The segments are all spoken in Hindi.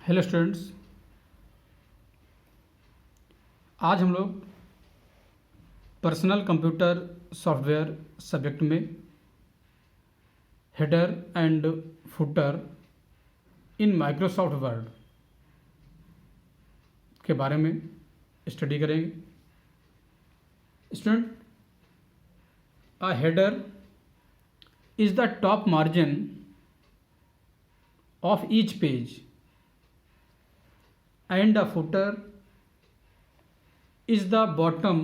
हेलो स्टूडेंट्स, आज हम लोग पर्सनल कंप्यूटर सॉफ्टवेयर सब्जेक्ट में header and footer in Microsoft word के बारे में स्टडी करेंगे। Student, a header is the top margin of each page and a footer is the bottom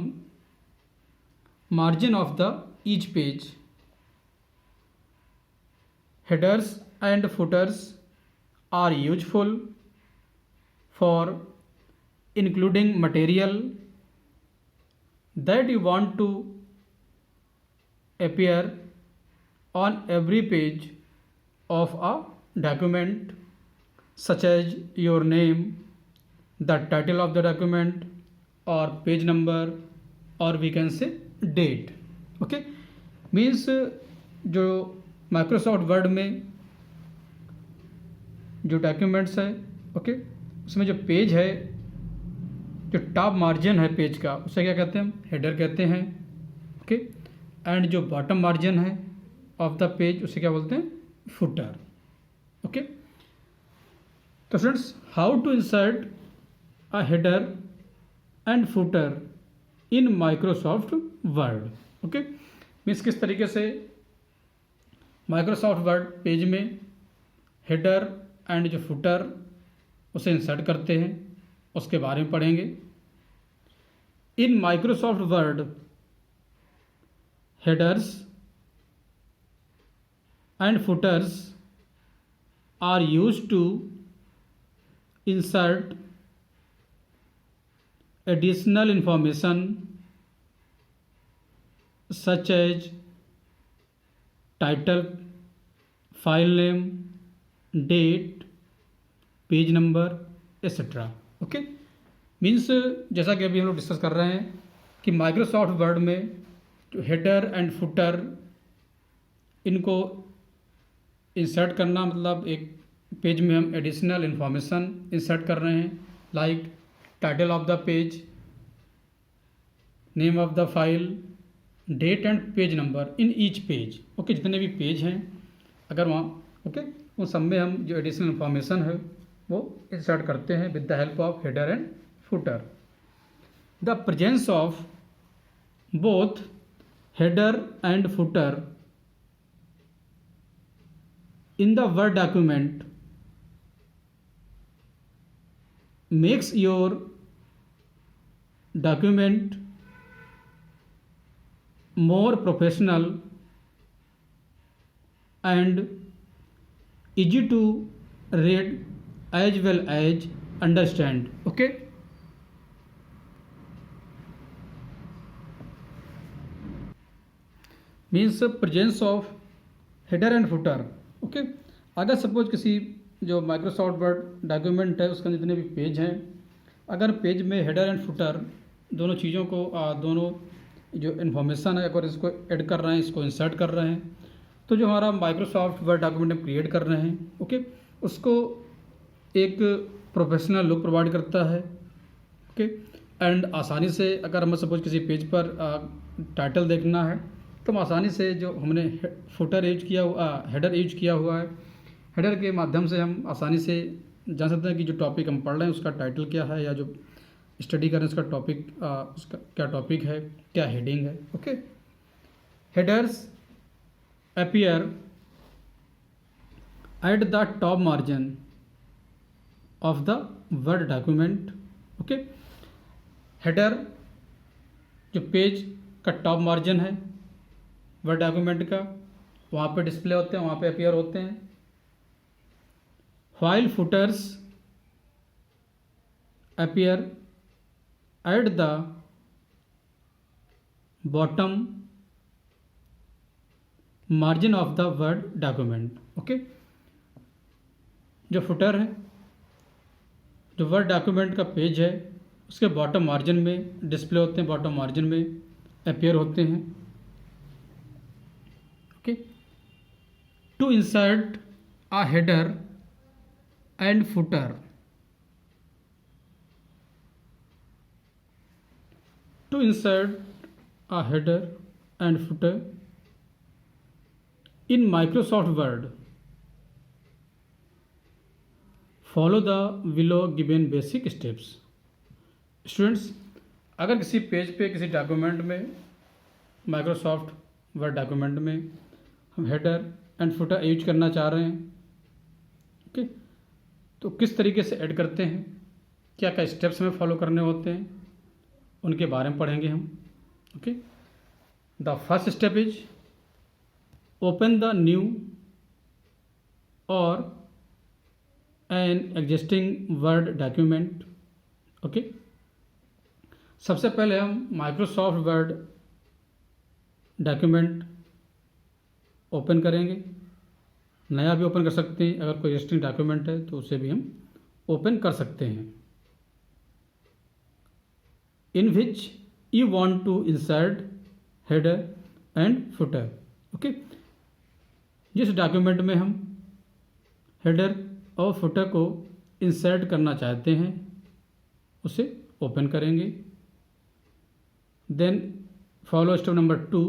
margin of the each page. Headers and footers are useful for including material that you want to appear on every page of a document, such as your name, the title of the document, or page number, or we can say date. Okay, means जो माइक्रोसॉफ्ट वर्ड में जो डॉक्यूमेंट्स है, ओके, उसमें जो पेज है, जो टॉप मार्जिन है पेज का, उसे क्या कहते हैं? हम हेडर कहते हैं। ओके, एंड जो बॉटम मार्जिन है ऑफ द पेज, उसे क्या बोलते हैं? फुटर। ओके, तो friends, how to insert a header and footer in Microsoft Word। Okay, means किस तरीके से माइक्रोसॉफ्ट वर्ड पेज में हेडर एंड जो फुटर उसे इंसर्ट करते हैं, उसके बारे में पढ़ेंगे। In Microsoft Word, headers and footers are used to insert additional information such as title, file name, date, page number, etc. Okay, means जैसा कि अभी हम लोग डिस्कस कर रहे हैं कि माइक्रोसॉफ्ट वर्ड में जो हेडर एंड फुटर, इनको इंसर्ट करना, मतलब एक पेज में हम एडिशनल इंफॉर्मेशन इंसर्ट कर रहे हैं, like title of the page, name of the file, date and page number in each page. Okay, जितने भी पेज हैं अगर वहाँ, ओके, उन सब में हम जो एडिशनल इंफॉर्मेशन है वो इंसर्ट करते हैं with the help of header and footer. The presence of both header and footer in the word document makes your document more professional and easy to read as well as understand। okay, means presence of header and footer। okay, अगर सपोज किसी जो माइक्रोसॉफ्ट वर्ड डॉक्यूमेंट है उसका जितने भी पेज हैं, अगर पेज में हेडर एंड फुटर दोनों चीज़ों को दोनों जो इन्फॉर्मेशन है, अगर इसको ऐड कर रहे हैं, इसको इंसर्ट कर रहे हैं, तो जो हमारा माइक्रोसॉफ्ट वर्ड डॉक्यूमेंट हम क्रिएट कर रहे हैं, ओके, उसको एक प्रोफेशनल लुक प्रोवाइड करता है। ओके, एंड आसानी से अगर हमें सपोज किसी पेज पर टाइटल देखना है तो हम आसानी से जो हमने फुटर यूज किया हुआ, हेडर यूज किया हुआ है, हेडर के माध्यम से हम आसानी से जान सकते हैं कि जो टॉपिक हम पढ़ रहे हैं उसका टाइटल क्या है, या जो स्टडी कर रहे हैं उसका टॉपिक, उसका क्या टॉपिक है, क्या हेडिंग है। Okay, headers appear eight the top margin of the word document. Okay, header जो पेज का टॉप मार्जिन है वर्ड डॉक्यूमेंट का, वहाँ पे डिस्प्ले होते हैं, वहाँ पे अपीयर होते हैं। while footers appear at the bottom margin of the word document। Okay, जो फुटर है, जो वर्ड डॉक्यूमेंट का पेज है, उसके बॉटम मार्जिन में डिस्प्ले होते हैं, बॉटम मार्जिन में अपीयर होते हैं। Okay, to insert a header and footer To insert a header and footer in Microsoft Word, follow the below given basic steps. Students, अगर किसी पेज पे किसी डॉक्यूमेंट में माइक्रोसॉफ्ट वर्ड डॉक्यूमेंट में हम हेडर एंड फुटर यूज करना चाह रहे हैं, ओके, तो किस तरीके से ऐड करते हैं, क्या क्या स्टेप्स हमें फॉलो करने होते हैं, उनके बारे में पढ़ेंगे हम. Okay, the first step is open the new or an existing word document. Okay, सबसे पहले हम माइक्रोसॉफ्ट वर्ड डॉक्यूमेंट ओपन करेंगे. नया भी ओपन कर सकते हैं, अगर कोई एग्जिस्टिंग डॉक्यूमेंट है तो उसे भी हम ओपन कर सकते हैं. इन विच you want to insert header and footer. Okay, जिस डॉक्यूमेंट में हम हेडर और फुटर को इंसर्ट करना चाहते हैं उसे ओपन करेंगे. Then follow step number 2,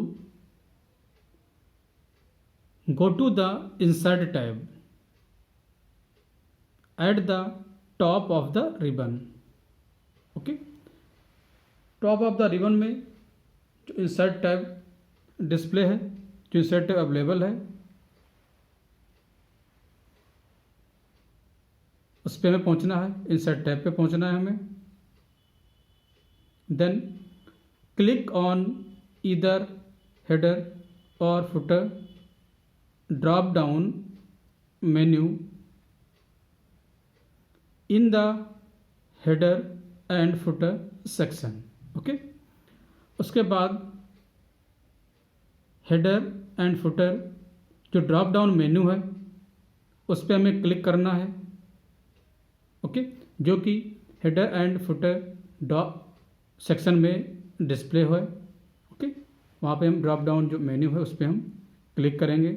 go to the insert tab at the top of the ribbon. Okay, top of the ribbon में जो इंसर्ट टैब डिस्प्ले है, जो इंसर्ट टैब अवेलेबल है, उस पर हमें पहुंचना है, इंसर्ट टैब पे पहुंचना है हमें. Then click on either header और footer drop down menu in the header and footer section. Okay, उसके बाद हेडर एंड फुटर जो ड्रॉप डाउन मेन्यू है उस पर हमें क्लिक करना है. ओके, जो कि header and footer drop section में डिस्प्ले हो. ओके, वहाँ पे हम ड्रॉप डाउन जो मेन्यू है उस पर हम क्लिक करेंगे.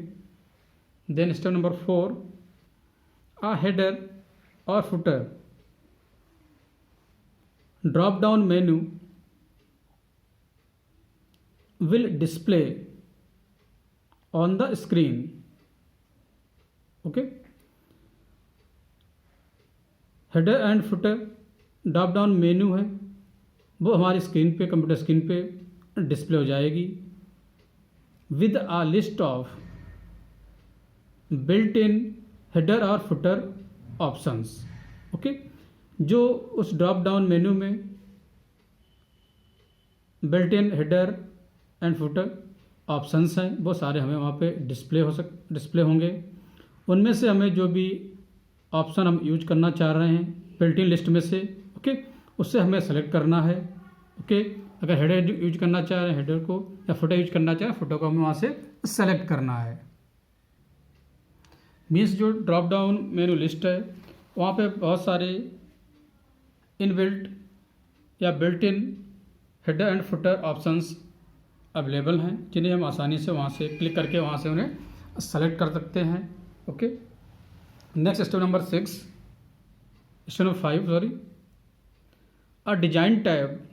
देन स्टेप नंबर 4, आ हेडर और footer drop down menu will display on the screen. Okay, header and footer drop down menu है वो हमारी स्क्रीन पे, कंप्यूटर स्क्रीन पे डिस्प्ले हो जाएगी with a list of built in header और फुटर ऑप्शंस. ओके, जो उस ड्रॉप डाउन मेन्यू में built in header and footer options हैं वो सारे हमें वहाँ पे डिस्प्ले होंगे. उनमें से हमें जो भी ऑप्शन हम यूज करना चाह रहे हैं बिल्ट इन लिस्ट में से, ओके, उससे हमें सेलेक्ट करना है. ओके, अगर हेडर यूज करना चाह रहे हैं हेडर को, या फुटर यूज करना चाह रहे हैं फुटर को हमें वहाँ से सेलेक्ट करना है. मीन्स जो ड्रॉप डाउन मेनू लिस्ट है वहाँ पे बहुत सारे इनबिल्ट या built in header and footer options available हैं जिन्हें हम आसानी से वहाँ से क्लिक करके वहाँ से उन्हें सेलेक्ट कर सकते हैं. Okay, next step number 5, sorry, a design tab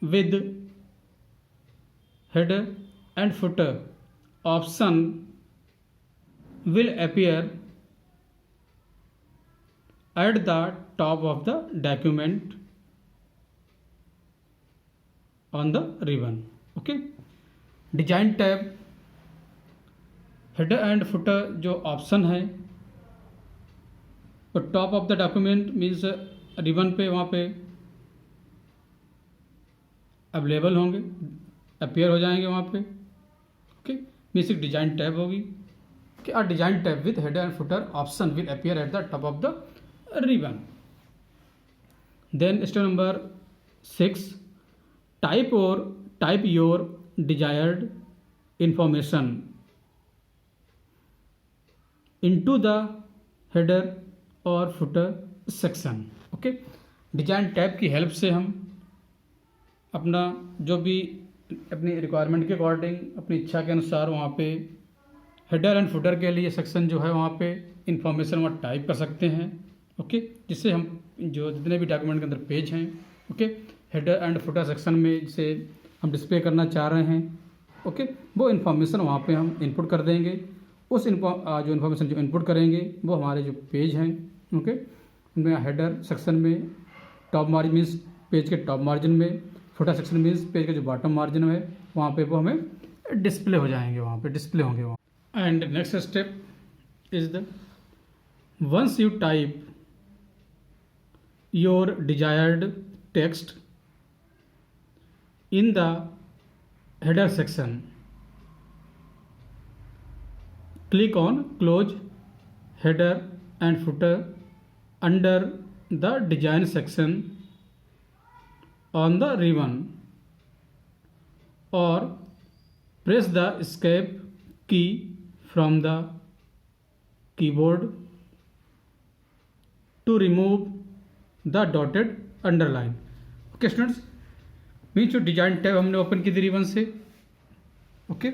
with header and footer option will appear at the top of the document on the ribbon. Okay, design tab header and footer जो ऑप्शन है तो top of the document means ribbon पे वहाँ पे अवेलेबल होंगे, अपीयर हो जाएंगे वहाँ पे. ओके, मीन्स एक डिजाइन टैब होगी कि a design tab with header and footer option will appear at the top of the ribbon. Then step number 6, type your desired information into the header और footer section. Okay, design tab की हेल्प से हम अपना जो भी अपनी रिक्वायरमेंट के अकॉर्डिंग अपनी इच्छा के अनुसार वहाँ पे हेडर एंड फुटर के लिए सेक्शन जो है वहाँ पे इंफॉर्मेशन वहाँ टाइप कर सकते हैं. ओके, जिससे हम जो जितने भी डॉक्यूमेंट के अंदर पेज हैं, okay, header and footer section में से हम डिस्प्ले करना चाह रहे हैं, ओके, वो इन्फॉर्मेशन वहाँ पे हम इनपुट कर देंगे। उस जो इन्फॉर्मेशन जो इनपुट करेंगे वो हमारे जो पेज हैं, ओके, उनमें हेडर सेक्शन में टॉप मार्जिन मीन्स पेज के टॉप मार्जिन में, फुटर सेक्शन मीन्स पेज के जो बॉटम मार्जिन है वहाँ पे वो हमें डिस्प्ले हो जाएंगे, वहाँ पे डिस्प्ले होंगे वहाँ। And next step is the ones you type your desired text in the header section, click on close header and footer under the design section on the ribbon, or press the escape key from the keyboard to remove the dotted underline. Okay students, means जो डिजाइन टैब हमने ओपन की थी रिबन से, ओके,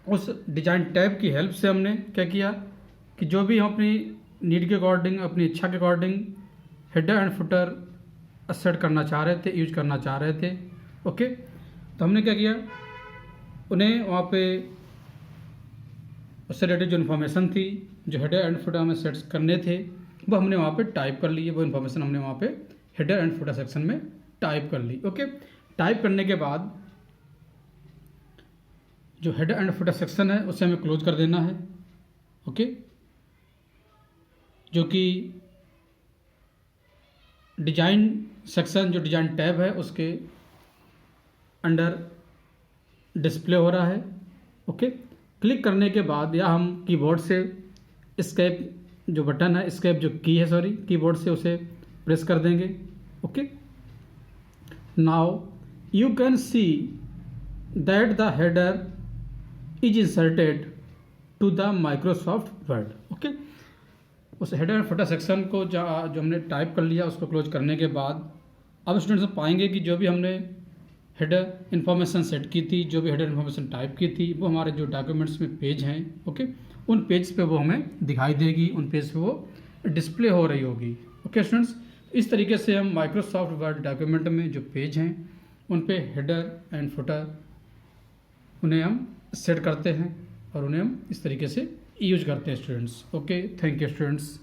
उस डिजाइन टैब की हेल्प से हमने क्या किया कि जो भी हम अपनी नीड के अकॉर्डिंग, अपनी इच्छा के according header and footer set करना चाह रहे थे, यूज करना चाह रहे थे, ओके, तो हमने क्या किया, उन्हें वहाँ पे उससे रिलेटेड जो इन्फॉर्मेशन थी, जो हेडर एंड फुटर हमें सेट करने थे, वो हमने वहाँ पे टाइप कर ली है। वो इन्फॉर्मेशन हमने वहाँ पे हेडर एंड फुटर सेक्शन में टाइप कर ली, ओके। टाइप करने के बाद जो हेडर एंड फुटर सेक्शन है उसे हमें क्लोज कर देना है, ओके, जो कि डिजाइन सेक्शन, जो डिजाइन टैब है उसके अंडर डिस्प्ले हो रहा है, ओके। क्लिक करने के बाद या हम कीबोर्ड से एस्केप जो बटन है, एस्केप जो की है, सॉरी, कीबोर्ड से उसे प्रेस कर देंगे, okay. Now you can see that the header is inserted to the Microsoft Word, okay. उस हेडर एंड फुटर सेक्शन को जो हमने टाइप कर लिया, उसको क्लोज करने के बाद अब स्टूडेंट्स पाएंगे कि जो भी हमने हेडर इन्फॉर्मेशन सेट की थी, जो भी हेडर इन्फॉर्मेशन टाइप की थी, वो हमारे जो डॉक्यूमेंट्स में पेज हैं, ओके, उन पेज पे वो हमें दिखाई देगी, उन पेज पे वो डिस्प्ले हो रही होगी, ओके स्टूडेंट्स। इस तरीके से हम माइक्रोसॉफ्ट वर्ड डॉक्यूमेंट में जो पेज हैं उन पे हेडर एंड फुटर उन्हें हम सेट करते हैं और उन्हें हम इस तरीके से यूज करते हैं students, okay. Thank you students.